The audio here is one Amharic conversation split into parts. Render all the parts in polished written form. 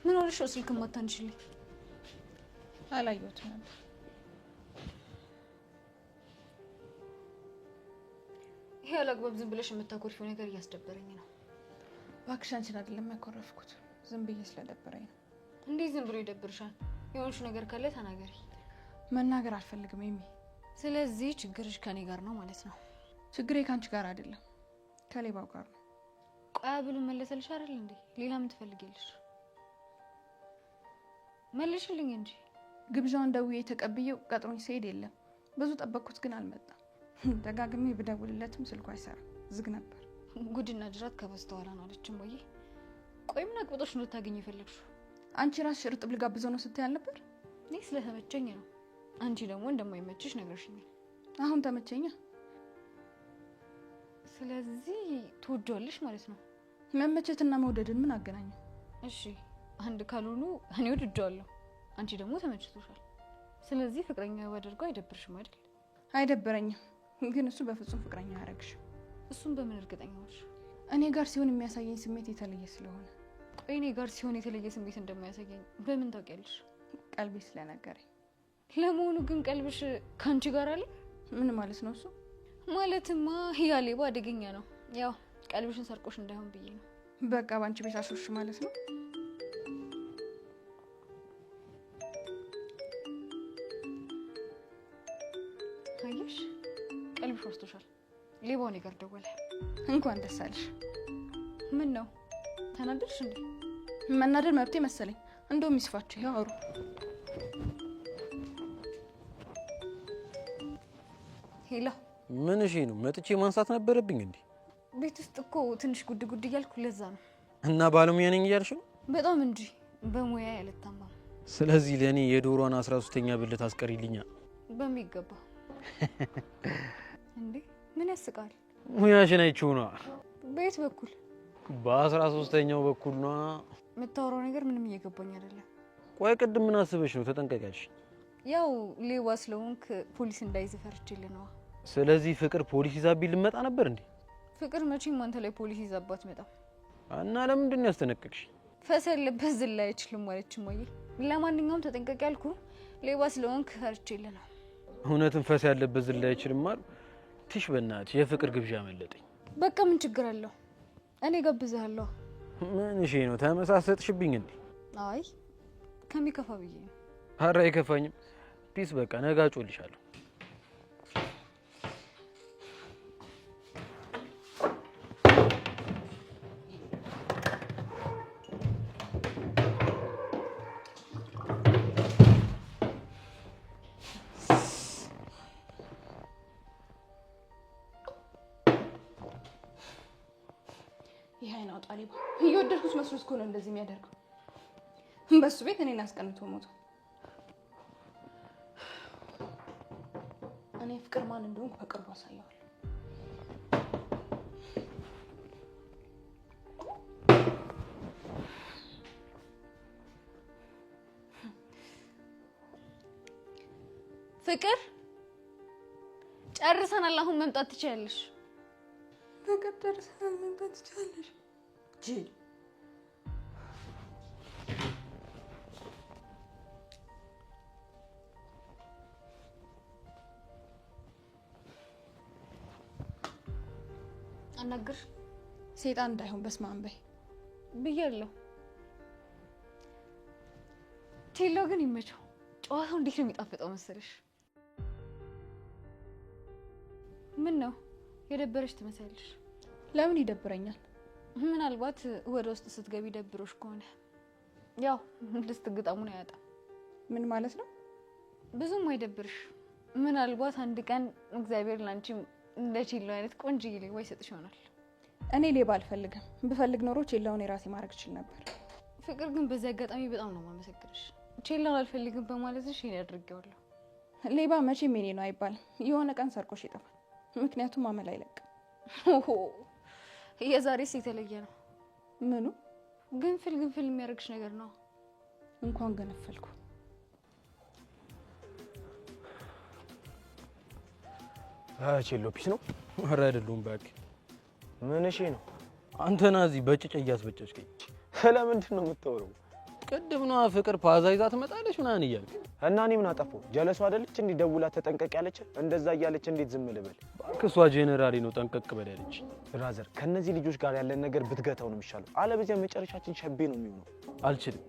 ምን ሆነሽ ነው ስልክ ማታንሽልኝ? አላየሁትም ነበር። ይሄ አላግባብ ዝም ብለሽ የምታኮርፊው ነገር እያስደበረኝ ነው። እባክሽ አንቺን አይደለም ያኮረፍኩት፣ ዝም ብዬ ስለደበረኝ ነው። እንዴት ዝም ብሎ ይደብርሻል? የሆንሽ ነገር ካለ ተናገሪ። መናገር አልፈልግም ኤሚ። ስለዚህ ችግርሽ ከኔ ጋር ነው ማለት ነው? ችግሬ ካንቺ ጋር አይደለም ከሌባው ጋር ነው። ቆያ ብሎ መለሰልሽ አይደል እንዴ? ሌላ ምን ትፈልጊያለሽ? መልሽልኝ እንጂ። ግብዣውን ደውዬ ተቀብዬው ቀጥሮኝ ሲሄድ የለም። ብዙ ጠበቅኩት ግን አልመጣም። ደጋግሜ ብደውልለትም ስልኩ አይሰራም፣ ዝግ ነበር። ጉድና ጅራት ከበስተኋላ ነው አለችም ወይ? ቆይ ምን አቅብጦሽ ነው ልታገኝ የፈለግሽው? አንቺ ራስሽ እርጥብ ልጋብዘው ነው ስትይ አልነበር? እኔ ስለተመቸኝ ነው። አንቺ ደግሞ እንደማይመችሽ ነግረሽኛል። አሁን ተመቸኛ። ስለዚህ ትወጂዋለሽ ማለት ነው? መመቸትና መውደድን ምን አገናኘው? እሺ አንድ ካልሆኑ እኔ ወድጄዋለሁ፣ አንቺ ደግሞ ተመችቶሻል። ስለዚህ ፍቅረኛ ባደርገው አይደብርሽም አይደል? አይደብረኝም፣ ግን እሱ በፍጹም ፍቅረኛ አያረግሽም። እሱን በምን እርግጠኛ ነሽ? እኔ ጋር ሲሆን የሚያሳየኝ ስሜት የተለየ ስለሆነ። ቆይ እኔ ጋር ሲሆን የተለየ ስሜት እንደማያሳየኝ በምን ታውቂያለሽ? ቀልቤ ስለነገረኝ። ለመሆኑ ግን ቀልብሽ ካንቺ ጋር አለ? ምን ማለት ነው እሱ? ማለትማ ያ ሌባ አደገኛ ነው። ያው ቀልብሽን ሰርቆሽ እንዳይሆን ብዬ ነው። በቃ ባንቺ ቤት አሾሽ ማለት ነው። አየሽ፣ ቀልብሽ ወስዶሻል። ሌባው እኔ ጋር ደወለ። እንኳን ደስ አለሽ። ምን ነው ተናደድሽ እንዴ? መናደድ መብቴ መሰለኝ። እንደውም ይስፋችሁ ያወሩ። ሄሎ፣ ምን እሺ ነው? መጥቼ ማንሳት ነበረብኝ እንዴ? ቤት ውስጥ እኮ ትንሽ ጉድ ጉድ እያልኩ ለዛ ነው። እና ባለሙያ ነኝ እያልሽ ነው? በጣም እንጂ በሙያ ያልታማም። ስለዚህ ለኔ የዶሮዋን 13ኛ ብልት አስቀሪልኛ። በሚገባ እንዴ። ምን ያስቃል? ሙያሽን አይቼው ነው። በየት በኩል? በ13ኛው በኩል ነው። የምታወራው ነገር ምንም እየገባኝ አይደለም። ቆይ ቅድም ምን አስበሽ ነው ተጠንቀቂያለሽ? ያው ሌባ ስለሆንክ ፖሊስ እንዳይዝ ፈርቼልህ ነው። ስለዚህ ፍቅር ፖሊስ ይዛብኝ ልመጣ ነበር እንዴ? ፍቅር መቼም አንተ ላይ ፖሊስ ይዛባት መጣም። እና ለምንድን ነው ያስጠነቀቅሽ? ፈስ ያለበት ዝላ አይችልም ማለችም ወይ? ለማንኛውም ተጠንቀቅ ያልኩ ሌባ ስለሆንክ ፈርቼልህ ነው። እውነትም ፈስ ያለበት ዝላ አይችልም አሉ። ትሽ በእናትሽ የፍቅር ግብዣ መለጠኝ። በቃ ምን ችግር አለው? እኔ ጋብዝሃለሁ። ምን እሺ ነው ተመሳሰጥሽብኝ እንዴ? አይ ከሚከፋ ብዬ ነው። ኧረ አይከፋኝም። ፒስ በቃ ነገ አጮልሻለሁ። ይሄ አይናው ጣሊባ እየወደድኩት መስሎት እኮ ነው እንደዚህ የሚያደርገው። በሱ ቤት እኔን አስቀንቶ ሞቶ። እኔ ፍቅር ማን እንደሆንኩ በቅርቡ አሳየዋለሁ። ፍቅር ጨርሰናል። አሁን መምጣት ትችያለሽ። በቃ ጨርሰናል፣ መምጣት ትችያለሽ። ጅል አናግር። ሰይጣን እንዳይሆን በስመ አብ በይ ብያለሁ። ቴሎ ግን ይመቸው። ጨዋታው እንዴት ነው የሚጣፍጠው መሰለሽ? ምን ነው የደበረሽ ትመስያለሽ? ለምን ይደብረኛል? ምናልባት ወደ ውስጥ ስትገቢ ደብሮሽ ከሆነ ያው ድስት ግጣሙን አያጣም። ምን ማለት ነው? ብዙም አይደብርሽ። ምናልባት አንድ ቀን እግዚአብሔር ላንቺ እንደ ቼሎ አይነት ቆንጆዬ ሌባ ይሰጥሽ ይሆናል። እኔ ሌባ አልፈልግም። ብፈልግ ኖሮ ቼላውን የራሴ ማድረግ እችል ነበር። ፍቅር ግን በዚህ አጋጣሚ በጣም ነው የማመሰግንሽ። ቼላውን አልፈልግም በማለትሽ እኔ አድርጌዋለሁ። ሌባ መቼም የኔ ነው አይባልም። የሆነ ቀን ሰርቆሽ ይጠፋል። ምክንያቱም አመል አይለቅም። ኦሆ የዛሬስ የተለየ ነው። ምኑ? ግንፍል የሚያደርግሽ ነገር ነው። እንኳን ገነፈልኩ። ቼሎ ፒስ ነው? ኧረ አይደሉም እባክህ። ምን እሺ ነው? አንተና እዚህ በጭጭ እያስበጨጭከኝ። ስለምንድን ነው የምታወራው? ቅድም ነው ፍቅር ፓዛ ይዛ ትመጣለች ምናምን እያልክ እና እኔ ምን አጠፋው? ጀለሱ አይደለች እንዴ ደውላ ተጠንቀቅ ያለች? እንደዛ እያለች እንዴት ዝም ልበል? ባክሷ ጄኔራሊ ነው ጠንቀቅ በል ያለች። ብራዘር ከነዚህ ልጆች ጋር ያለን ነገር ብትገታው ነው የሚሻለው። አለበዚያ መጨረሻችን ሸቤ ነው የሚሆነው። አልችልም።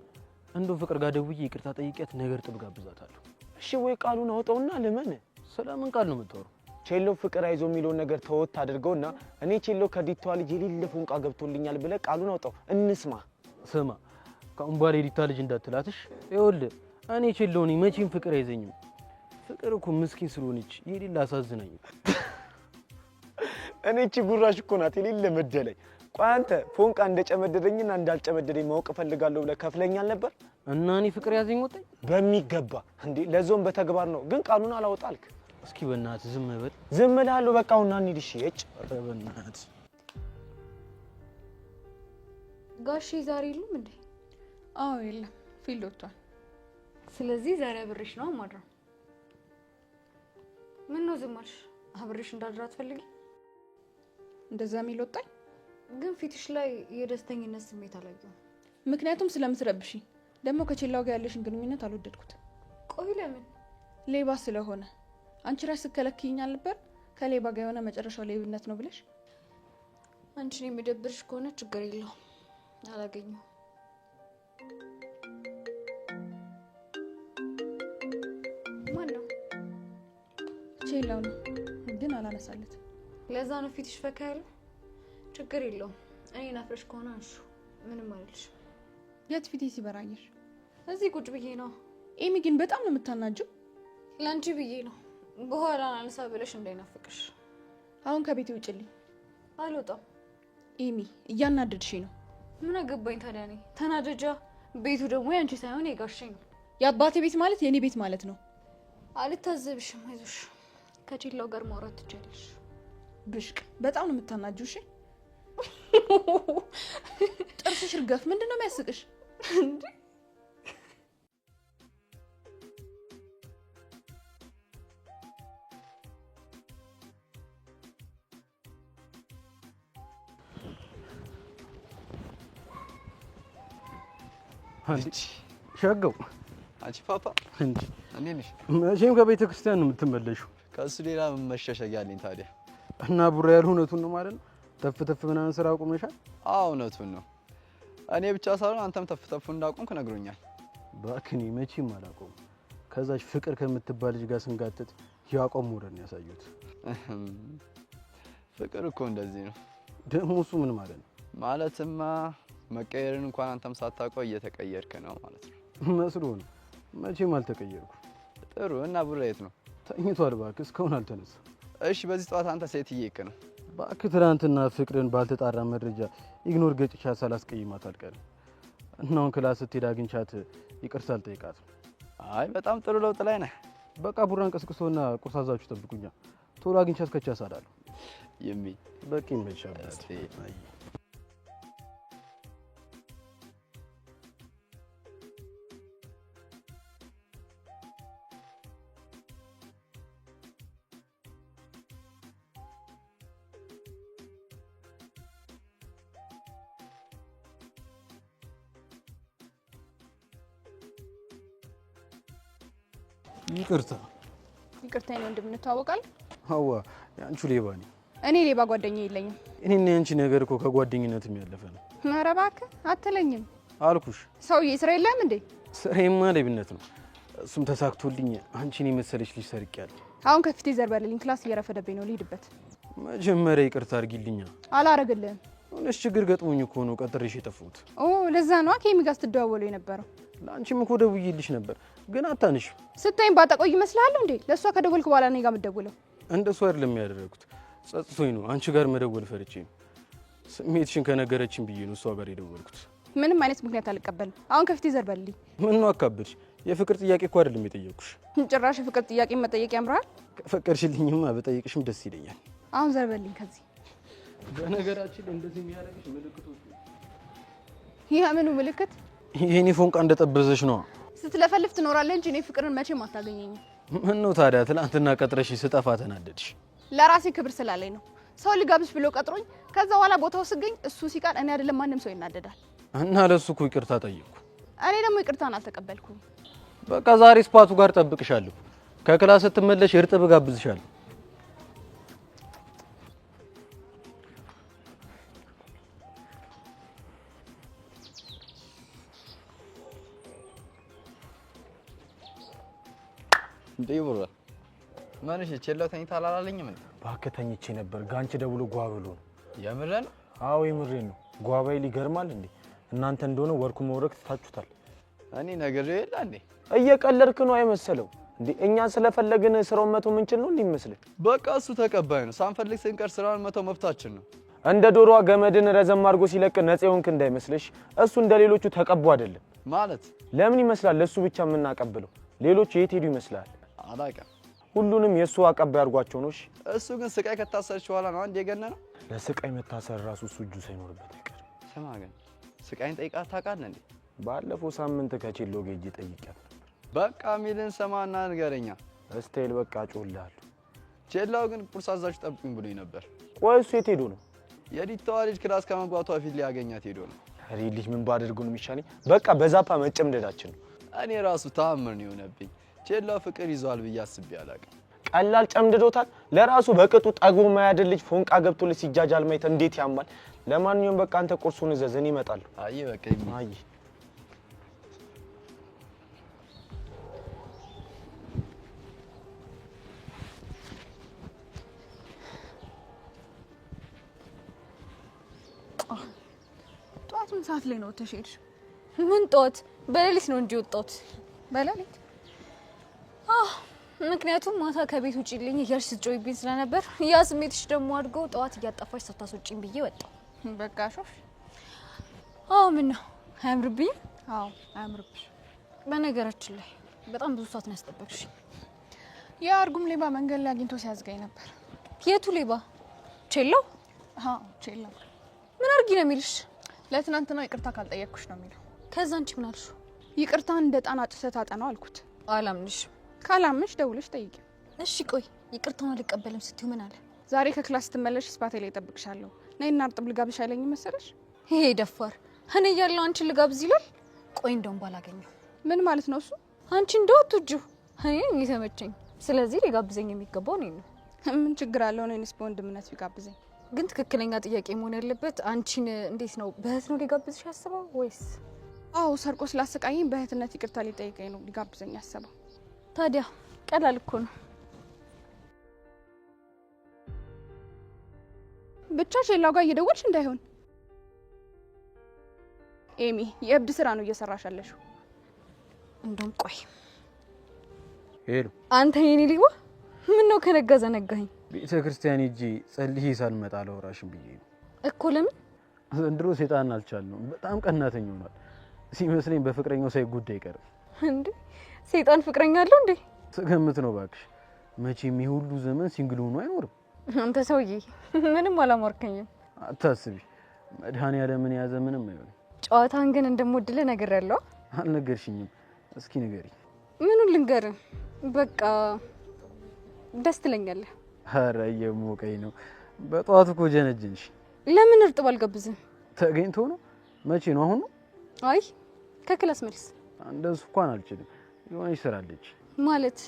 እንደው ፍቅር ጋር ደውዬ ይቅርታ ጠይቄያት ነገር ጥብ ጋብዛታለሁ። እሺ ወይ ቃሉን አውጣውና ልመን። ስለምን ቃል ነው የምታወራው? ቼሎ ፍቅር አይዞ የሚለውን ነገር ተወት አድርገውና እኔ ቼሎ ከዲቷ ልጅ የሌለ ፎንቃ ገብቶልኛል ብለህ ቃሉን አውጣው እንስማ። ስማ ካሁን በኋላ የዲቷ ልጅ እንዳትላትሽ። ይኸውልህ እኔ ቼሎ ነኝ፣ መቼም ፍቅር አይዘኝም። ፍቅር እኮ ምስኪን ስለሆነች የሌለ አሳዝናኝ። እኔ እቺ ጉራሽ እኮ ናት የሌለ መደለኝ። ቆይ አንተ ፎንቃ እንደጨመደደኝና እንዳልጨመደደኝ ማወቅ እፈልጋለሁ ብለህ ከፍለኛል ነበር እና እኔ ፍቅር ያዘኝ ወጣኝ በሚገባ እንዴ። ለዞም በተግባር ነው ግን ቃሉን አላወጣልክ። እስኪ በእናትህ ዝም በል። ዝም እልሃለሁ በቃ አሁን ና እንሂድ። እሺ እጭ በእናትህ ጋሼ ዛሬ የሉም እንዴ? አዎ የለም፣ ፊልድ ወጥቷል። ስለዚህ ዛሬ አብሬሽ ነው ማድረው። ምን ነው ዝም አልሽ? አብሬሽ እንዳድር አትፈልጊ? እንደዛ የሚል ወጣኝ። ግን ፊትሽ ላይ የደስተኝነት ስሜት አላየሁም። ምክንያቱም ስለምትረብሺ፣ ደግሞ ከቼላው ጋር ያለሽን ግንኙነት አልወደድኩትም። ቆይ ለምን? ሌባ ስለሆነ። አንቺ ራስ ስከለክይኝ አልነበር ከሌባ ጋር የሆነ መጨረሻው ሌብነት ነው ብለሽ? አንቺን የሚደብርሽ ከሆነ ችግር የለውም፣ አላገኘው። ማን ነው? ቼላው ነው፣ ግን አላነሳለትም። ለዛ ነው ፊትሽ ፈካ ያለው። ችግር የለውም፣ እኔ ናፍረሽ ከሆነ አንሹ፣ ምንም አይልሽም። የት ፊቴ ሲበራየሽ? እዚህ ቁጭ ብዬ ነው። ኤሚ ግን በጣም ነው የምታናጀው። ላንቺ ብዬ ነው፣ በኋላ አነሳ ብለሽ እንዳይናፍቅሽ። አሁን ከቤቴ ውጭልኝ። አልወጣም። ኤሚ እያናደድሽ ነው። ምን አገባኝ ታዲያ? እኔ ተናደጃ። ቤቱ ደግሞ ያንቺ ሳይሆን የጋሼ ነው። የአባቴ ቤት ማለት የኔ ቤት ማለት ነው። አልታዘብሽም፣ አይዞሽ። ከቼላው ጋር ማውራት ትችያለሽ። ብሽቅ በጣም ነው የምታናጁሽ። ጥርስሽ ርገፍ። ምንድን ነው የሚያስቅሽ? አንቺ ሸገው አንቺ ፓፓ እንጂ እንዴት ነሽ? መቼም ከቤተ ክርስቲያን ነው የምትመለሺው። ከእሱ ሌላ ምን መሸሸጊያ አለኝ ታዲያ? እና ቡራ ያልሆነ እውነቱን ነው ማለት ነው። ተፍ ተፍ ምናምን ስራ አቁመሻል? አዎ እውነቱን ነው። እኔ ብቻ ሳልሆን አንተም ተፍ ተፍ እንዳቆምክ ነግሮኛል። ባክኒ መቼም አላቆም። ከዛች ፍቅር ከምትባል ልጅ ጋር ስንጋተት ያቆም ወረን ያሳዩት። ፍቅር እኮ እንደዚህ ነው። ደግሞ እሱ ምን ማለት ነው? ማለትማ መቀየርን እንኳን አንተም ሳታውቀው እየተቀየርክ ነው ማለት ነው። መስሎ ነው። መቼም አልተቀየርኩ። ጥሩ። እና ቡራ የት ነው? ተኝቷል እባክህ፣ እስካሁን አልተነሳም። እሺ በዚህ ጠዋት አንተ ሴት እየሄድክ ነው? እባክህ ትናንትና ፍቅርን ባልተጣራ መረጃ ኢግኖር ገጭቻ ሳላስቀይማት አልቀርም። እና አሁን ክላስ ስትሄድ አግኝቻት ይቅርታ አልጠይቃትም። አይ በጣም ጥሩ ለውጥ ላይ ነህ። በቃ ቡራን ቀስቅሶና ቁርስ አዛችሁ ጠብቁኛ። ቶሎ አግኝቻት ከቻ ሳዳለሁ። ይሚ በቂ መቻላት። ይቅርታ ይቅርታዬ ነው እንደምንተዋወቃለን። ሀዋ ያንቺ ሌባ ነኝ። እኔ ሌባ ጓደኛ የለኝም። እኔና ያንቺ ነገር እኮ ከጓደኝነትም ያለፈ ነው። ኧረ እባክህ አትለኝም አልኩሽ። ሰውዬ ስራ የለም እንዴ? ስራዬማ ሌብነት ነው። እሱም ተሳክቶልኝ አንቺን የመሰለች ልጅ ሰርቄያለሁ። አሁን ከፊቴ ዘርበልልኝ። ክላስ እየረፈደብኝ ነው፣ ልሂድበት። መጀመሪያ ይቅርታ አድርጊልኛ። አላረግልህም። እውነትሽ ችግር ገጥሞኝ እኮ ነው ቀጥሬሽ የጠፋሁት። ኦ ለዛ ነው ከኤሚ ጋር ስትደዋወሉ የነበረው። ለአንቺም እኮ ደውዬልሽ ነበር ግን አታንሽ። ስታይም ባጠቆይ ይመስልሃል እንዴ? ለእሷ ከደወልክ በኋላ እኔ ጋር የምትደውለው? እንደሱ አይደለም ያደረኩት። ጸጥቶኝ ነው። አንቺ ጋር መደወል ፈርቼ ነው። ስሜትሽን ከነገረችን ብዬ ነው እሷ ጋር የደወልኩት። ምንም አይነት ምክንያት አልቀበልም። አሁን ከፊቴ ዘርበልልኝ። ምን ነው አካበድሽ? የፍቅር ጥያቄ እኮ አይደለም የጠየኩሽ። ጭራሽ የፍቅር ጥያቄ መጠየቅ ያምራል? ከፈቀድሽልኝማ በጠይቅሽም ደስ ይለኛል። አሁን ዘርበልኝ ከዚህ። በነገራችን ላይ እንደዚህ የሚያደርግሽ ምልክቶች ነው። ይህ ምኑ ምልክት? የኔ ፎንቃ እንደጠበዘሽ ነው። ስትለፈልፍ ትኖራለህ እንጂ እኔ ፍቅርን መቼም አታገኘኝም። ምን ነው ታዲያ ትናንትና ቀጥረሽ ስጠፋ ተናደድሽ? ለራሴ ክብር ስላለኝ ነው። ሰው ልጋብዝ ብሎ ቀጥሮኝ ከዛ በኋላ ቦታው ስገኝ እሱ ሲቃል እኔ አይደለም ማንም ሰው ይናደዳል። እና ለሱ እኮ ይቅርታ ጠየቅኩ። እኔ ደግሞ ይቅርታን አልተቀበልኩም። በቃ ዛሬ ስፓቱ ጋር ጠብቅሻለሁ። ከክላስ ስትመለሽ እርጥብ ጋብዝሻለሁ። እንዴ ብሮ ማንሽ ቸለው ተኝታ አላለኝም እንዴ? እባክህ ተኝቼ ነበር። ጋንቺ ደውሎ ጓ ብሎ ነው። የምረን? አዎ የምሬን ነው። ጓባይ ሊገርማል እንዴ! እናንተ እንደሆነ ወርኩ መውረቅ ታችሁታል። እኔ ነገር የለ እንዴ? እየቀለድክ ነው አይመሰለው እንዴ? እኛ ስለፈለግን ስራውን መቶ ምንችል ነው እንዲመስልህ? በቃ እሱ ተቀባይ ነው። ሳንፈልግ ስንቀር ስራውን መቶ መብታችን ነው። እንደ ዶሮዋ ገመድን ረዘም አድርጎ ሲለቅ ነፃ የሆንክ እንዳይመስልሽ። እሱ እንደሌሎቹ ተቀቡ አይደለም ማለት ለምን ይመስላል? ለሱ ብቻ የምናቀብለው ሌሎቹ የት ሄዱ ይመስላል? አላውቅም። ሁሉንም የሱ አቀባይ አድርጓቸው ነው። እሺ እሱ ግን ስቃይ ከታሰርች በኋላ ነው አንድ የገነነው። ለስቃይ መታሰር ራሱ እሱ እጁ ሳይኖርበት አይቀርም። ስማ ግን ስቃይን ጠይቃት ታውቃለህ እንዴ? ባለፈው ሳምንት ከቼሎ ጌጂ ጠይቂያት። በቃ ሚልን ሰማና ንገረኛ። እስቴል በቃ ጮልሃለሁ። ቼላው ግን ቁርስ አዛዥ ጠብቁኝ ብሎኝ ነበር። ቆይ እሱ የት ሄዶ ነው? የዲታዋ ልጅ ክላስ ከመግባቷ ፊት ሊያገኛት ሄዶ ነው። አሬ ልጅ ምን ባደርጉ ነው የሚሻለኝ? በቃ በዛፓ መጨምደዳችን ነው። እኔ ራሱ ተአምር ነው የሆነብኝ። ቼላው ፍቅር ይዟል ብዬ አስቤ አላውቅም። ቀላል ጨምድዶታል። ለራሱ በቅጡ ጠግቦ ማያድል ልጅ ፎንቃ ገብቶልህ ሲጃጃል ማየት እንዴት ያማል። ለማንኛውም በቃ አንተ ቁርሱን እዘዝ፣ እኔ እመጣለሁ። አይ በቃ አይ ጧቱን ሰዓት ላይ ነው ተሸድሽ? ምን ጧት? በሌሊት ነው እንጂ ወጣሁት። በሌሊት? ምክንያቱም ማታ ከቤት ውጪልኝ እያልሽ ስትጮይብኝ ስለነበር ያ ስሜትሽ ደግሞ አድጎ ጠዋት እያጣፋሽ ሳታስወጪኝ ብዬ ወጣሁ። በቃ ሾፍ። ምን ነው አያምርብኝም? አዎ አያምርብሽ። በነገራችን ላይ በጣም ብዙ ሰዓት ነው ያስጠበቅሽ። የአርጉም ሌባ መንገድ ላይ አግኝቶ ሲያዝጋኝ ነበር። የቱ ሌባ? ቼላው? አዎ ቼላው። ምን አርጊ ነው የሚልሽ? ለትናንትና ይቅርታ ካልጠየቅኩሽ ነው የሚለው። ከዛ አንቺ ምን አልሽ? ይቅርታን እንደ ጣና ጭሰት አጠናው አልኩት። አላምንሽ። ካላምንሽ ደውለሽ ጠይቂ። እሺ ቆይ ይቅርታውን አልቀበልም ስትዩ ምን አለ? ዛሬ ከክላስ ስትመለሽ ስፓቴ ላይ እጠብቅሻለሁ። ነይና እርጥብ ልጋብሽ አይለኝም መሰለሽ? ይሄ ደፋር እኔ እያለሁ አንቺን ልጋብዝ ይላል። ቆይ እንደውም ባላገኘው። ምን ማለት ነው እሱ? አንቺ እንደው አትጁ እኔ ተመቸኝ። ስለዚህ ሊጋብዘኝ የሚገባው እኔ ነው። ምን ችግር አለው? እኔስ በወንድምነት ቢጋብዘኝ። ግን ትክክለኛ ጥያቄ መሆን ያለበት አንቺን እንዴት ነው በእህት ነው ሊጋብዝሽ ያስበው ወይስ? አዎ ሰርቆ ስላሰቃየኝ በእህትነት ይቅርታ ሊጠይቀኝ ነው ሊጋብዘኝ ያሰበው። ታዲያ ቀላል እኮ ነው። ብቻ ቼላው ጋር እየደወልሽ እንዳይሆን። ኤሚ የእብድ ስራ ነው እየሰራሽ ያለሽው። እንደውም ቆይ ሄሎ አንተ የኔ ሊዋ ምን ነው ከነጋ ዘነጋኝ? ቤተ ክርስቲያን ሂጂ ጸልዬ ሳልመጣ አላወራሽም ብዬ ነው እኮ። ለምን? ዘንድሮ ሰይጣን አልቻልነው። በጣም ቀናተኛ ሆኗል ሲመስለኝ። በፍቅረኛው ሳይጎዳ አይቀርም እንዴ? ሰይጣን ፍቅረኛ አለው እንዴ? ስገምት ነው ባክሽ። መቼም የሁሉ ዘመን ሲንግል ሆኖ አይኖርም። አንተ ሰውዬ ምንም አላማርከኝም። አታስቢ፣ መድኃኒዓለምን የያዘ ምንም አይሆንም። ጨዋታን ግን እንደምወድልህ ነገር ያለው አልነገርሽኝም። እስኪ ንገሪኝ። ምኑን ልንገርህ? በቃ ደስ ትለኛለህ። ኧረ እየሞቀኝ ነው። በጠዋት እኮ ጀነጀንሽ። ለምን እርጥብ አልጋብዝም? ተገኝቶ ነው? መቼ ነው? አሁን ነው? አይ ከክላስ መልስ። እንደሱ እንኳን አልችልም። የሆነች ስራ አለች። ማለት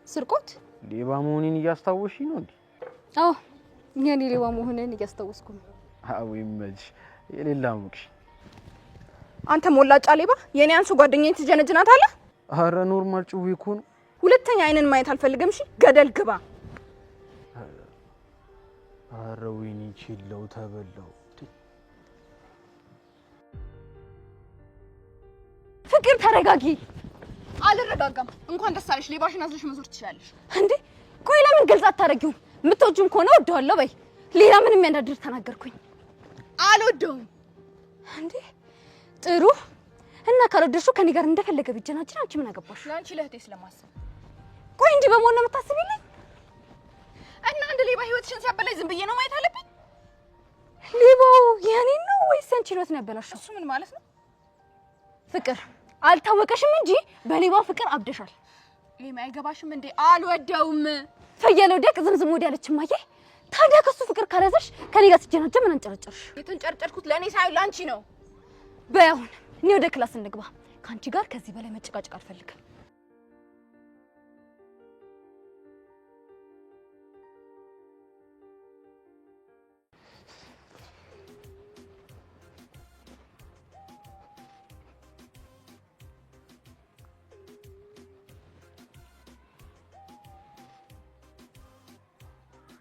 ስርቆት? ሌባ መሆኔን እያስታወስሽኝ ነው እንዴ? አዎ የኔ ሌባ መሆንን እያስታወስኩ ነው። አዎ ይመችሽ። የሌላ ሙቅሽ። አንተ ሞላጫ ሌባ! የኔ አንሱ ጓደኛዬ ትጀነጅናታለህ? ኧረ ኖርማል ጭዌ እኮ ነው። ሁለተኛ አይንን ማየት አልፈልግም። እሺ ገደል ግባ። ኧረ ወይኔ ቼላው ተበላው። ፍቅር ተረጋጊ። አልረጋጋም። እንኳን ደስ አለሽ። ሌባሽን አዝለሽ መዞር ትችላለሽ። እንዴ ቆይ ለምን ግልጽ አታረጊው? የምትወጂውም ከሆነ ወደዋለሁ በይ። ሌላ ምንም የሚያናድር ተናገርኩኝ? አልወደውም። እንዴ ጥሩ እና ካልወደድሽው ከኔ ጋር እንደፈለገ ቢጀናጅን አንቺ ምን አገባሽ? ለአንቺ ለእህቴ ስለማሰብ። ቆይ እንዲህ በመሆን ነው የምታስቢልኝ? እና አንድ ሌባ ህይወትሽን ሲያበላሽ ዝም ብዬ ነው ማየት አለብኝ? ሌባው የኔ ነው ወይስ አንቺ ህይወት ነው ያበላሽው? እሱ ምን ማለት ነው? ፍቅር አልታወቀሽም እንጂ በሌባው ፍቅር አብደሻል። ኤሚ አይገባሽም እንዴ? አልወደውም። ፈየለ ወዲያ ዝምዝም ወዲያ አለች ማየ። ታዲያ ከሱ ፍቅር ካለዘሽ ከኔ ጋር ሲጀናጀ ምን አንጨረጨርሽ? የተንጨርጨርኩት ለእኔ ሳይሆን ለአንቺ ነው። በያውን እኔ ወደ ክላስ እንግባ። ካንቺ ጋር ከዚህ በላይ መጨቃጨቅ አልፈልግም።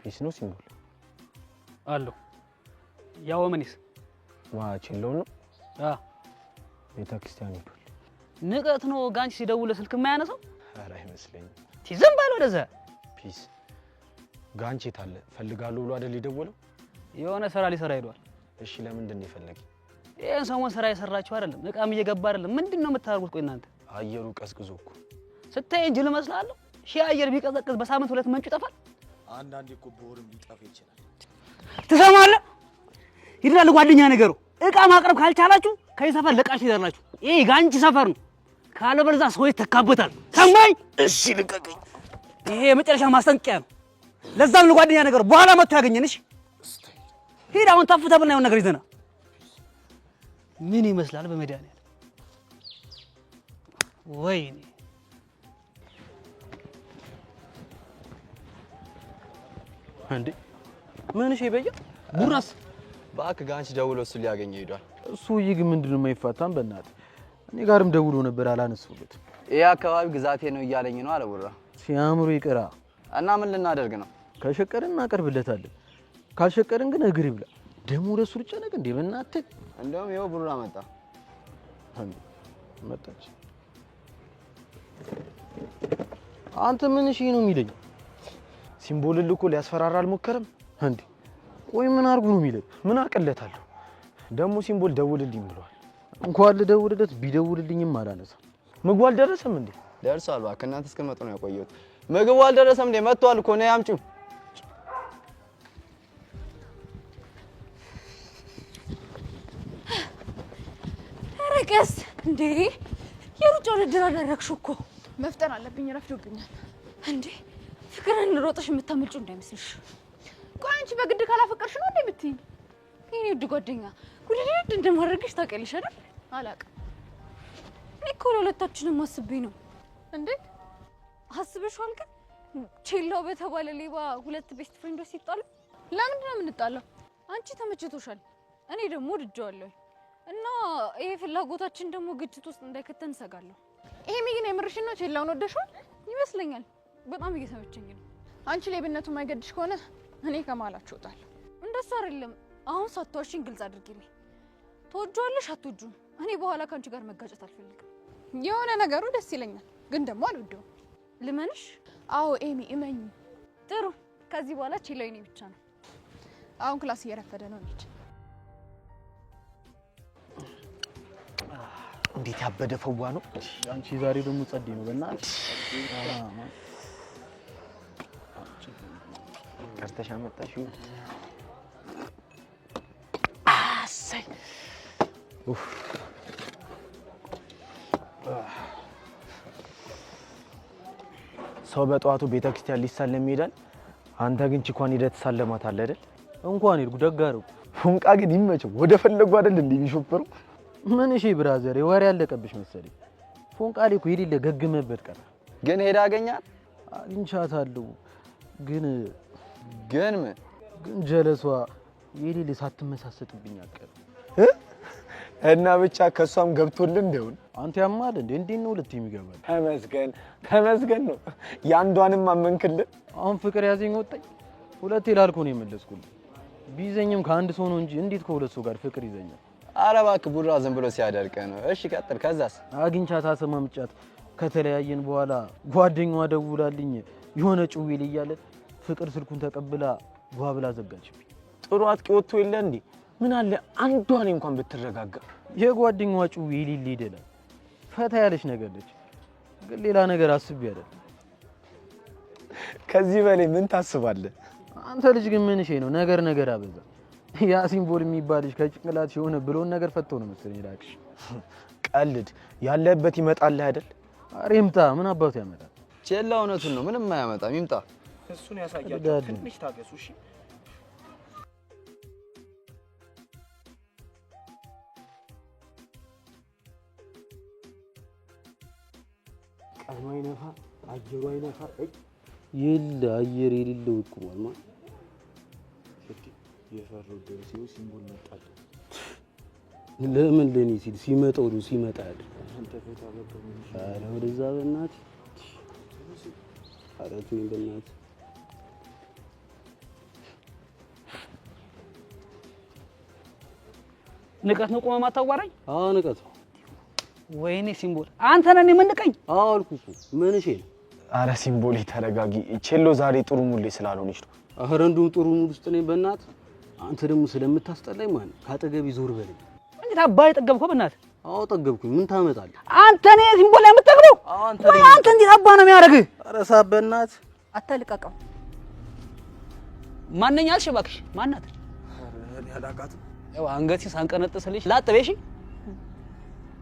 ፒስ ነው ሲምቦል አሎ ያው ምንስ ዋችለው ነው ቤተክርስቲያን ይባል ንቀት ነው ጋንቺ ሲደውል ስልክ የማያነሳው ኧረ አይመስለኝም ዝም ባል ወደዛ ፒስ ጋንቺ ታለ ፈልጋለሁ ብሎ አይደል ይደውለው የሆነ ስራ ሊሰራ ሄዷል እሺ ለምንድን ነው የፈለገ ይሄን ሰሞን ስራ የሰራችሁ አይደለም እቃም እየገባ አይደለም ምንድነው የምታርጉት ቆይ እናንተ አየሩ ቀዝቅዞ እኮ ስታይ እንጂ ልመስላለሁ ሺ አየር ቢቀዘቅዝ በሳምንት 2 መንጭ ይጠፋል አንዳንዴ እኮ በወርም ሊጠፋ ይችላል ትሰማለህ ይላል ጓደኛ ነገሩ እቃ ማቅረብ ካልቻላችሁ ከይሰፈር ለቃችሁ ይደርላችሁ ይሄ ጋንቺ ሰፈር ነው ካለበለዛ ሰው ይተካበታል ሰማኝ እሺ ልቀቀኝ ይሄ የመጨረሻ ማስጠንቀቂያ ነው ለዛም ለጓደኛ ነገሩ በኋላ መጥቶ ያገኘንሽ ሄድ አሁን ተፍተብና የሆነ ነገር ይዘና ምን ይመስላል በመድኃኒዓለም ወይኔ እንዴ ምን እሺ በያ ቡራስ ባክ ጋንቺ ደውሎ እሱ ሊያገኘው ሄዷል እሱ ይግ ምንድነው የማይፋታም በእናት እኔ ጋርም ደውሎ ነበር አላነሱበት ይሄ አካባቢ ግዛቴ ነው እያለኝ ነው አለ ቡራ ሲያምሩ ይቀራ እና ምን ልናደርግ ነው ከሸቀረን እናቀርብለታለን ካልሸቀረን ግን እግር ይብላ ደሞ ለሱ ልጨነቅ እንዴ በእናትህ እንደውም ይኸው ቡራ መጣ መጣች አንተ ምን እሺ ነው የሚለኝ ሲምቦል ልኮ ሊያስፈራራ አልሞከረም እንዴ ቆይ ምን አርጉ ነው የሚለኝ ምን አቀለታለሁ ደሞ ሲምቦል ደውልልኝ ብሏል እንኳን ልደውልለት ቢደውልልኝም አላነሳ ምግቡ አልደረሰም እንዴ ደርሷል ባክ እናንተ እስከመጡ ነው ያቆየሁት ምግቡ አልደረሰም እንዴ መጥቷል እኮ ነው ያምጪው ረቀስ እንዴ የሩጫ ውድድር አደረግሽው እኮ መፍጠን አለብኝ ረፍዶብኛል እንዴ ፍቅርን ሮጠሽ የምታመልጪው እንዳይመስልሽ ቆይ አንቺ በግድ ካላፈቀርሽ ነው እንዴ የምትይኝ የኔ ውድ ጓደኛ ውድድር እንደማደርግሽ ታውቂያለሽ አይደል አላውቅም እኔ እኮ ለሁለታችንም አስቤ ነው እንዴ አስበሽዋል ግን ቼላው በተባለ ሌባ ሁለት ቤስት ፍሬንዶች ሲጣሉ ለምንድን ነው የምንጣለው አንቺ ተመችቶሻል እኔ ደግሞ ወድጄዋለሁ እና ይሄ ፍላጎታችን ደግሞ ግጭት ውስጥ እንዳይከተን ሰጋለሁ ይሄ ሚግን የምርሽን ነው ቼላውን ወደሽዋል ይመስለኛል በጣም እየተመቸኝ ነው አንቺ ሌብነቱ ማይገድሽ ከሆነ እኔ ከማላችሁ እወጣለሁ እንደሱ አይደለም አሁን ሳትዋሽኝ ግልጽ አድርጊልኝ ተወጇለሽ አትወጁም እኔ በኋላ ካንቺ ጋር መጋጨት አልፈልግም የሆነ ነገሩ ደስ ይለኛል ግን ደግሞ አልወደውም ልመንሽ አዎ ኤሚ እመኝ ጥሩ ከዚህ በኋላ ቼላው የኔ ብቻ ነው አሁን ክላስ እየረፈደ ነው እንዴ እንዴት ያበደ ፈዋ ነው አንቺ ዛሬ ደግሞ ጸዴ ነው በእናትህ ቀርተሽ አመጣሽው አሰይ ኡፍ ሰው በጠዋቱ ቤተክርስቲያን ሊሳለም ይሄዳል አንተ ግን ቺኳን ሄደህ ትሳለማታለህ አይደል እንኳን ሄድኩ ደግ አደረኩ ፉንቃ ግን ይመቸው ወደ ፈለጉ አይደል እንዴ ቢሾፈሩ ምን እሺ ብራዘር የወሬ ያለቀብሽ መሰለኝ ፎንቃ ላይ እኮ የሌለ ገግመበት ቀረ ግን ሄዳ አገኛት አግኝቻታለሁ ግን ምን ግን ጀለሷ የሌለ ሳትመሳሰጥብኝ አቀረ እና ብቻ ከሷም ገብቶልን እንደውን አንተ ያማል እንዴ እንዴት ነው ሁለት የሚገባል ተመስገን ነው ያንዷንም አመንክልን አሁን ፍቅር ያዘኝ ወጣኝ ሁለቴ ላልኩ ነው የመለስኩልህ ቢዘኝም ከአንድ ሰው ነው እንጂ እንዴት ከሁለት ሰው ጋር ፍቅር ይዘኛል ኧረ እባክህ ቡራ ዝም ብሎ ሲያደርቅ ነው እሺ ቀጥል ከዛስ አግኝቻት አሰማምጫት ከተለያየን በኋላ ጓደኛዋ ደውላልኝ የሆነ ጭዌ ላይ እያለ ፍቅር ስልኩን ተቀብላ ጓ ብላ ዘጋችብኝ ጥሩ አጥቂ ወጥቶ የለ እንዴ ምን አለ አንዷን እንኳን ብትረጋጋ የጓደኛዋ ጭዌ ሊል ይደላል ፈታ ያለች ነገር ነች ግን ሌላ ነገር አስቤ አይደል ከዚህ በላይ ምን ታስባለህ አንተ ልጅ ግን ምን እሺ ነው ነገር አበዛ ያ ሲምቦል የሚባልሽ ከጭንቅላት የሆነ ብሎን ነገር ፈቶ ነው መሰለኝ ላክሽ ቀልድ ያለበት ይመጣል አይደል ኧረ ይምጣ ምን አባቱ ያመጣል ቼላ እውነቱን ነው ምንም አያመጣም ይምጣ እሱን ያሳያችሁ ትንሽ ታገሱ እሺ ቀኑ አይነፋ አየሩ አይነፋ ይል አየር የሌለው እኮ ማለት የፈረው ደርሲው ሲምቦል መጣል ለምን ለኔ ሲል ሲመጣው ነው ሲመጣ አይደል አንተ ፈታ በቃ ኧረ ወደዛ በእናትህ ኧረ ተወኝ በእናትህ ንቀት ነው ቆመ ማታዋራኝ አዎ ንቀት ወይኔ ሲምቦል አንተ ነህ የምንቀኝ አዎ አልኩህ ምን እሺ አረ ሲምቦል ተረጋጊ ቼሎ ዛሬ ጥሩ ሙሌ ስላልሆነች ነው ኧረ እንደውም ጥሩ ሙድ ውስጥ ነኝ በእናትህ አንተ ደግሞ ስለምታስጠላኝ ማለት ካጠገቢ ዞር በለኝ እንዴት አባይ ጠገብከው በእናትህ አዎ ጠገብኩኝ ምን ታመጣለህ አንተ ነህ ሲምቦል የምትጠግበው አንተ እንዴት አባ ነው የሚያደርግህ ኧረ ሳብ በእናትህ አታልቀቀው ማንኛ አልሽ እባክሽ ማናት እኔ አላውቃትም ያው አንገትሽ ሳንቀነጥስልሽ ላጥበሽ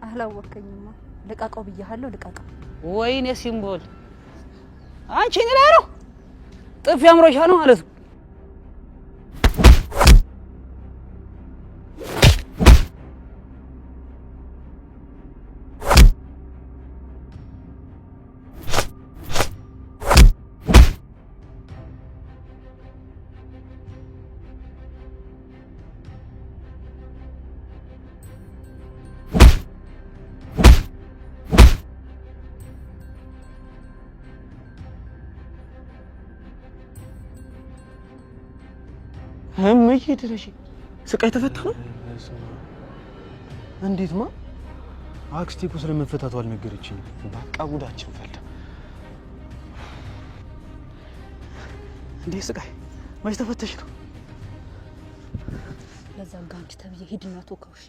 አላወከኝማ ልቀቀው ብያለሁ ልቀቀው ወይኔ ሲምቦል አንቺ እኔ ላይ ነው ጥፊ አምሮሻል ነው ማለት ነው እምዬ ድረሽ ስቃይ ተፈታ ነው እንዴትማ አክስቴ እኮ ስለመፈታቱ አልነገረችኝ በቃ ጉዳችን ፈላ እንዴ ስቃይ መች ተፈተሽ ነው ለዛ ጋንቺ ተብዬ ሂድና ተወከው እሺ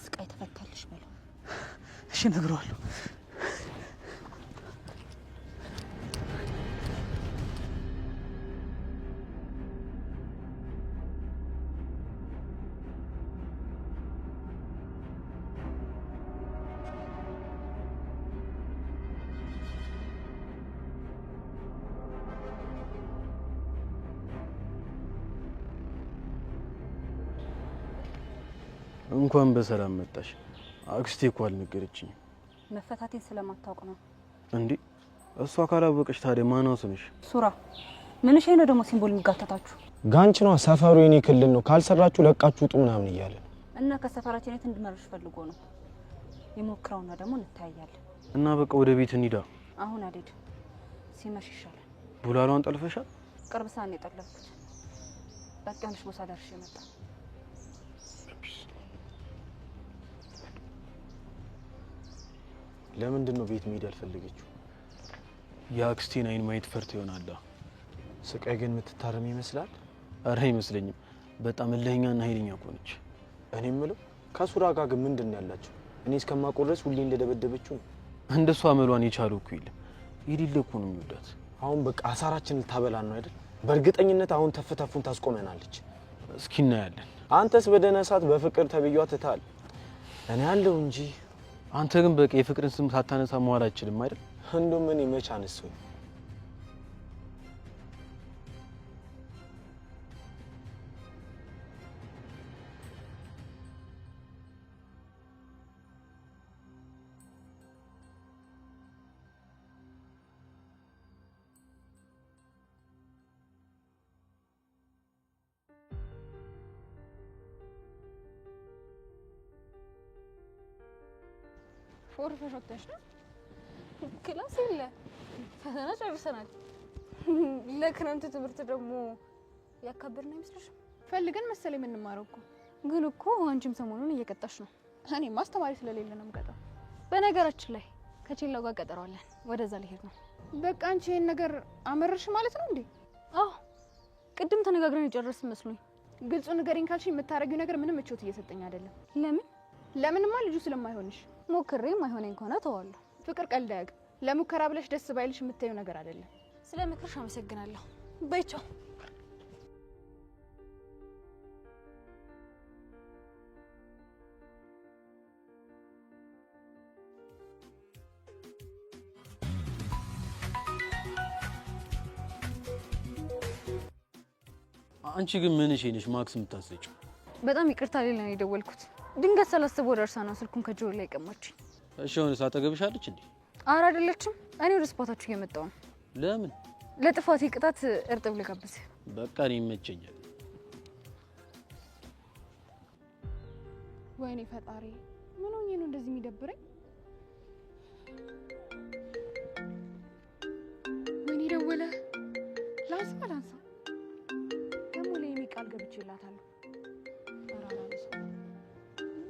ስቃይ ተፈታልሽ በለው እሺ ነግረዋለሁ እንኳን በሰላም መጣሽ አክስቴ እኮ አልነገረችኝ መፈታቴን ስለማታውቅ ነው እንዴ እሷ ካላወቀች ታዲያ ማን አውስንሽ ሱራ ምን እሺ ነው ደግሞ ሲምቦል የሚጋተታችሁ ጋንች ነው ሰፈሩ የኔ ክልል ነው ካልሰራችሁ ለቃችሁ ጡ ምናምን እያለ እና ከሰፈራችን የት እንድመርሽ ፈልጎ ነው ይሞክራውና ደግሞ እንታያለን እና በቃ ወደ ቤት እንሂዳ አሁን አልሄድ ሲመሽ ይሻላል ቡላሏን ጠልፈሻል ቅርብ ሰዓት ነው የጠለፍኩት በቃ አንሽ ቦታ ደርሼ መጣ ለምንድን ነው ቤት መሄድ ያልፈለገችው የአክስቴን አይን ማየት ፈርት ይሆናል ስቃይ ግን የምትታረም ይመስላል ኧረ አይመስለኝም በጣም እልህኛና ኃይለኛ ሆነች እኔ የምለው ከሱራ ጋር ግን ምንድን ነው ያላችሁ እኔ እስከማቆረስ ሁሌ እንደደበደበችው እንደሷ አመሏን የቻለው እኮ የለም ይዲል እኮ ነው የሚወዳት አሁን በቃ አሳራችንን ልታበላን ነው አይደል በእርግጠኝነት አሁን ተፈታፉን ታስቆመናለች እስኪ እናያለን አንተስ በደህና ሰዓት በፍቅር ተብያዋ ትታል እኔ ያለው እንጂ አንተ ግን በቃ የፍቅርን ስም ሳታነሳ መዋል አይችልም አይደል እንደውም እኔ መች አነሳሁኝ ፎር ፈሽወጣሽ ነው ክላስ የለ ፈተና ጨርሰናል ለክረምት ትምህርት ደግሞ ያካበድን አይመስልሽ ፈልገን መሰለኝ የምንማረው እኮ ግን እኮ አንቺም ሰሞኑን እየቀጣሽ ነው እኔ ማስተማሪ ስለሌለ ነው የምቀጣው በነገራችን ላይ ከቼላው ጋር ቀጠሯለን ወደዛ ልሄድ ነው በቃ አንቺ ይሄን ነገር አመረርሽ ማለት ነው እንዴ አዎ ቅድም ተነጋግረን የጨረስን መስሎኝ ግልጹ ንገሪኝ ካልሽ የምታረጊው ነገር ምንም ምቾት እየሰጠኝ አይደለም ለምንማ ልጁ ስለማይሆንሽ ሞክሬ ማይሆነኝ ከሆነ ተዋለሁ ፍቅር ቀልድ አያውቅም ለሙከራ ብለሽ ደስ ባይልሽ የምታየው ነገር አይደለም ስለ ምክርሽ አመሰግናለሁ በይቻው አንቺ ግን ምን እሺ ነሽ ማክስ የምታስጨው በጣም ይቅርታ ሌላ ነው የደወልኩት ድንገት ሳላስበው ደርሳ ነው ስልኩን ከጆሮ ላይ ቀማችኝ እሺ አሁን ሳጠገብሻለች እንዴ ኧረ አይደለችም። እኔ ወደ ስፖታችሁ እየመጣሁ ነው። ለምን? ለጥፋቴ ቅጣት እርጥብ ልጋብዝ። በቃ እኔ ይመቸኛል። ወይኔ ፈጣሪ፣ ምን ሆኜ ነው እንደዚህ የሚደብረኝ? ወይኔ ደወለ። ላንሳ ላንሳ። ደግሞ ለኔ ቃል ገብቼላታለሁ።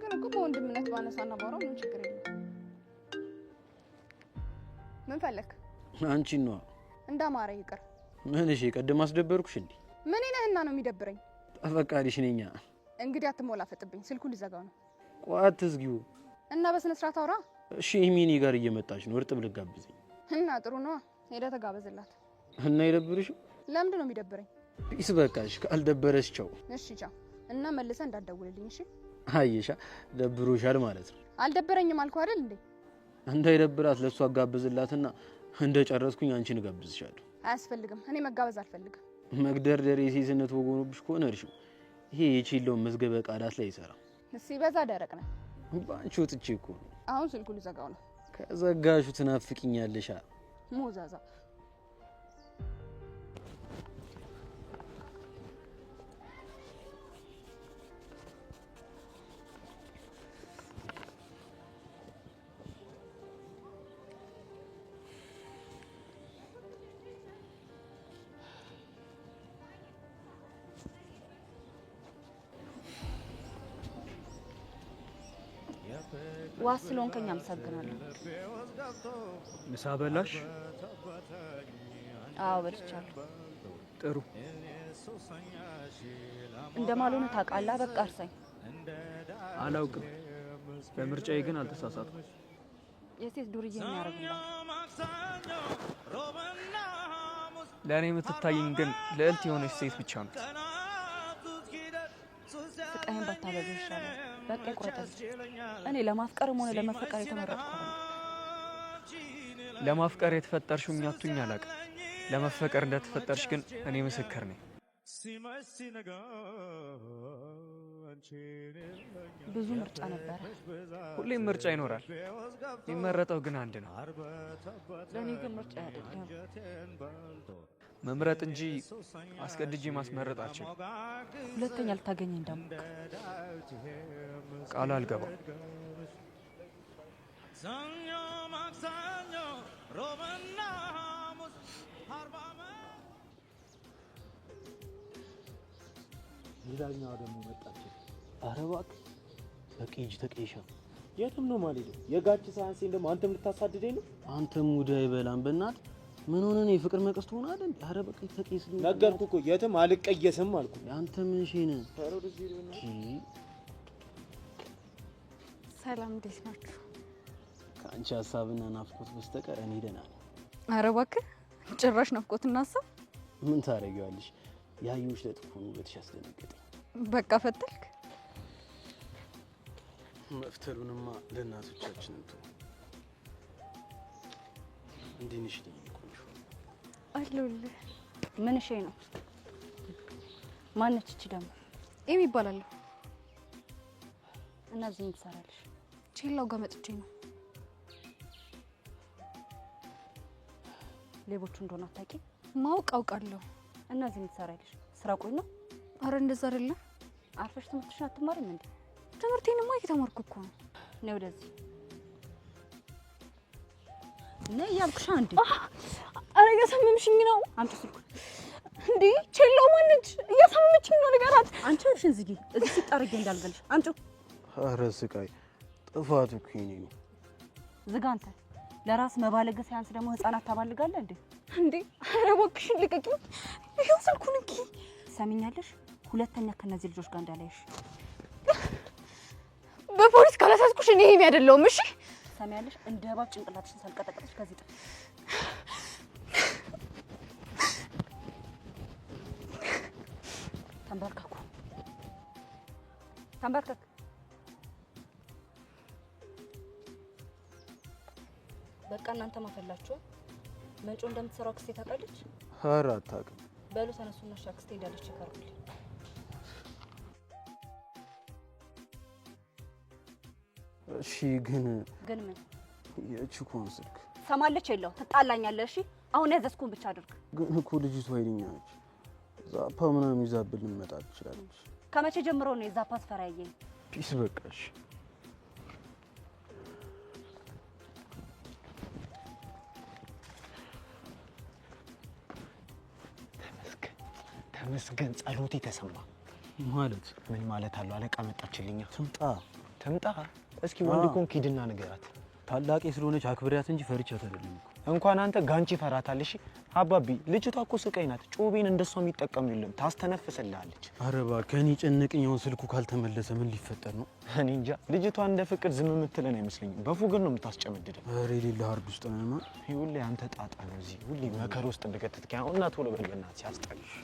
ግን እኮ በወንድምነት ባነሳና ባወራው ምን ችግር የለም። ምን ፈለክ? አንቺን ነው እንዳማረ ይቅር። ምን? እሺ ቀደም አስደበርኩሽ እንዴ? ምን ነህና ነው የሚደብረኝ? ተፈቃሪሽ ነኛ። እንግዲህ አትሞላፈጥብኝ። ስልኩን ልዘጋው ነው። ቋት ዝጊው እና በስነ ስርዓት አውራ። እሺ ሚኒ ጋር እየመጣች ነው። እርጥብ ልጋብዘኝ እና ጥሩ ነው። ሄደህ ተጋበዝላት። እና ይደብርሽም? ለምንድን ነው የሚደብረኝ? ፒስ በቃሽ። ካልደበረሽ ቻው። እሺ ቻው። እና መልሰህ እንዳትደውልልኝ እሺ? አየሻ ደብሮሻል ማለት ነው። አልደበረኝም አልኩህ አይደል እንዴ? እንዳይደብራት ለሷ አጋብዝላትና እንደጨረስኩኝ አንቺን እጋብዝሻለሁ። አያስፈልግም። እኔ መጋበዝ አልፈልግም። መግደርደር የሴትነት ወጎኑብሽ ከሆነ እርሺው። ይሄ የቺላው መዝገበ ቃላት ላይ ይሰራ። ሲበዛ ደረቅ ነህ። ባንቺ ወጥቼ እኮ ነው። አሁን ስልኩን ልዘጋው ነው። ከዘጋሹ ትናፍቂኛለሽ። ሞዛዛ ዋስ ስለሆንከኝ አመሰግናለሁ። ምሳ በላሽ? አዎ በልቻለሁ። ጥሩ። እንደማልሆነ ታውቃለህ። በቃ እርሳኝ። አላውቅም። በምርጫዬ ግን አልተሳሳትኩም። የሴት ዱርዬ የሚያደርግላት ለእኔ የምትታየኝ ግን ልዕልት የሆነች ሴት ብቻ ናት። ስቃይን ባታበዛ ይሻላል። በቃ ይቁረጠልኝ። እኔ ለማፍቀርም ሆነ ለመፈቀር የተመረጥኩ ነው። ለማፍቀር የተፈጠርሽው እኛ አቱኝ አላውቅም። ለመፈቀር እንደተፈጠርሽ ግን እኔ ምስክር ነኝ። ብዙ ምርጫ ነበረ። ሁሌም ምርጫ ይኖራል። የሚመረጠው ግን አንድ ነው። ለእኔ ግን ምርጫ አይደለም። መምረጥ እንጂ አስገድጄ ማስመረጥ አልችልም። ሁለተኛ ልታገኘኝ እንዳትሞክር። ቃል አልገባም። ሌላኛዋ ደግሞ መጣች። ኧረ እባክህ በቄጅ ተቀይሻ። የትም ነው ማለት ነው? የጋች ሳንሴ ደግሞ አንተም ልታሳድደኝ ነው? አንተም ሙዳ ይበላም። በእናት ምን ሆነ ነው? የፍቅር መቀስ ትሆና አይደል? ኧረ በቃ ተቀይስ። ነገርኩህ እኮ የትም አልቀየስም አልኩ። አንተ ምን ሺህ ነህ? ሰላም፣ እንዴት ናችሁ? ከአንቺ ሀሳብና ናፍቆት በስተቀር እኔ ደህና ነኝ። ኧረ እባክህ ጭራሽ ናፍቆትና ሀሳብ። ምን ታደርጊዋለሽ? ያዩሽ ለጥፎ ነው ውበትሽ ያስደነገጠኝ። በቃ ፈተልክ። መፍተሉንማ ለእናቶቻችን እንተው። እንዴት ነሽ ቆንጆ? አለሁልህ። ምን እሺ ነው? ማነች እቺ ደግሞ? ኤሚ ይባላለሁ። እና እዚህ ምን ትሰራለሽ? ቼላው ጋር መጥቼ ነው። ሌቦቹ እንደሆነ አታውቂም? ማወቅ አውቃለሁ። እና እዚህ ምን ትሰራለሽ? ስራ ቆይ ነው? አረ እንደዛ አይደለም። አርፈሽ ትምህርትሽን አትማሪም እንዴ? ትምህርቴንማ እየተማርኩ እኮ ነው። ነይ ወደዚህ ነይ ያልኩሽ እንዴ። አረ እያሳመምሽኝ ነው። አምጪ ስልኩን። እንዴ ቼላው ማነች? እያሳመመችኝ ነው። ንገራት። አንቺ እርሽን ዝጊ። እዚህ ሲጣርጌ እንዳልገልሽ አምጪ። ኧረ ስቃይ ጥፋቱ እኮ የእኔ ነው። ዝጋ አንተ። ለራስ መባለግ ሳያንስ ደግሞ ህፃናት ታባልጋለህ እንዴ? እንዴ አረ እባክሽን ልቀቂኝ። ይሄው ስልኩን እንኪ። ሰሚኛለሽ? ሁለተኛ ከነዚህ ልጆች ጋር እንዳላይሽ። በፖሊስ ካላሳስኩሽ እኔ ኤሚ አይደለሁም። እሺ ሰሚያለሽ? እንደ እባብ ጭንቅላትሽን ሳልቀጠቅጥሽ ከዚህ ጥፍ። ተንበርከኩ። ተንበርከክ። በቃ እናንተ ማፈላችሁ። መንጮ እንደምትሰራው አክስቴ ታውቃለች? ኧረ አታውቅም። በሉ ተነሱና እሺ፣ አክስቴ እንዳለች ይከሩልኝ። እሺ ግን ግን ምን? የቺኮን ስልክ ትሰማለች የለው ትጣላኛለህ። እሺ አሁን ያዘዝኩን ብቻ አድርግ። ግን እኮ ልጅቷ ኃይለኛ ነች። ዛፓ ምናምን ይዛብን ልመጣ ትችላለች። ከመቼ ጀምሮ ነው የዛፓ አስፈራራየኝ? ፒስ በቃሽ። ተመስገን ጸሎቴ ተሰማ። ማለት ምን ማለት አለው? አለቃ መጣችልኛ። ትምጣ። እስኪ ወንድ ኮን ኪድና ንገራት። ታላቄ ስለሆነች አክብሪያት እንጂ ፈርቻት አይደለም እኮ። እንኳን አንተ ጋንቺ ፈራታል። እሺ አባቢ ልጅቷ እኮ ስቃይ ናት። ጮቤን እንደሷ የሚጠቀም የለም። ታስተነፍስልሃለች። ኧረ እባክህ እኔ ጨነቀኝ። አሁን ስልኩ ካልተመለሰ ምን ሊፈጠር ነው? እኔ እንጃ። ልጅቷ እንደ ፍቅር ዝም የምትለን አይመስለኝም። በፉግር ነው የምታስጨምድደው። ኧረ የሌለ ሀርድ ውስጥ ነማ። ሁሌ አንተ ጣጣ ነው እዚህ ሁሌ መከር ውስጥ እንደከተትከኝ። አሁን እና ቶሎ በል በእናትህ ሲያስጠላሽ።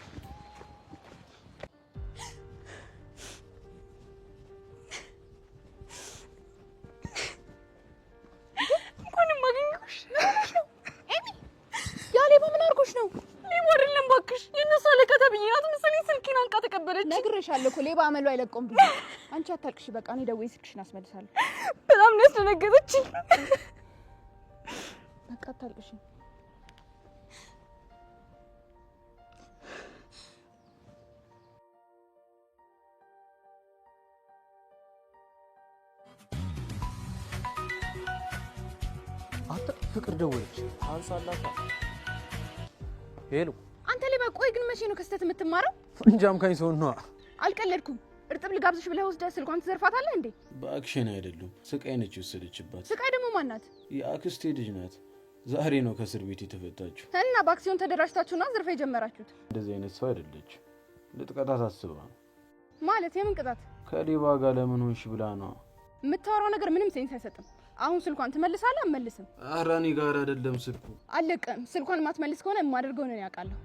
ነግሬሻለሁ እኮ ሌባ አመሉ አይለቆም ብዬ። አንቺ አታልቅሽ፣ በቃ እኔ ደውዬ ስልክሽን አስመልሳለሁ። በጣም ነው ያስደነገጠችኝ። በቃ አታልቅሽ። አታ ፍቅር ደወለች። አንሳላታ። ሄሎ አንተ ሌባ፣ ቆይ ግን መቼ ነው ከስተት የምትማረው? ፍንጃም ካኝ ሰው ነው። አልቀለድኩም። እርጥብ ልጋብዝሽ ብለህ ወስደህ ስልኳን ትዘርፋታለህ እንዴ? በአክሽን አይደለም፣ ስቃይ ነች የወሰደችባት። ስቃይ ደግሞ ማን ናት? የአክስቴ ልጅ ናት። ዛሬ ነው ከእስር ቤት የተፈታችው። እና በአክሲዮን ተደራጅታችሁና ዝርፋ የጀመራችሁት? እንደዚህ አይነት ሰው አይደለች። ልትቀጣት አስባ ነው። ማለት የምን ቅጣት? ከሌባ ጋር ለምን ሆንሽ ብላ ነው። የምታወራው ነገር ምንም ሴንስ አይሰጥም። አሁን ስልኳን ትመልሳለህ? አትመልስም? ኧረ እኔ ጋር አይደለም ስልኩ። አለቀም። ስልኳን ማትመልስ ከሆነ የማደርገው ነው ያውቃለሁ።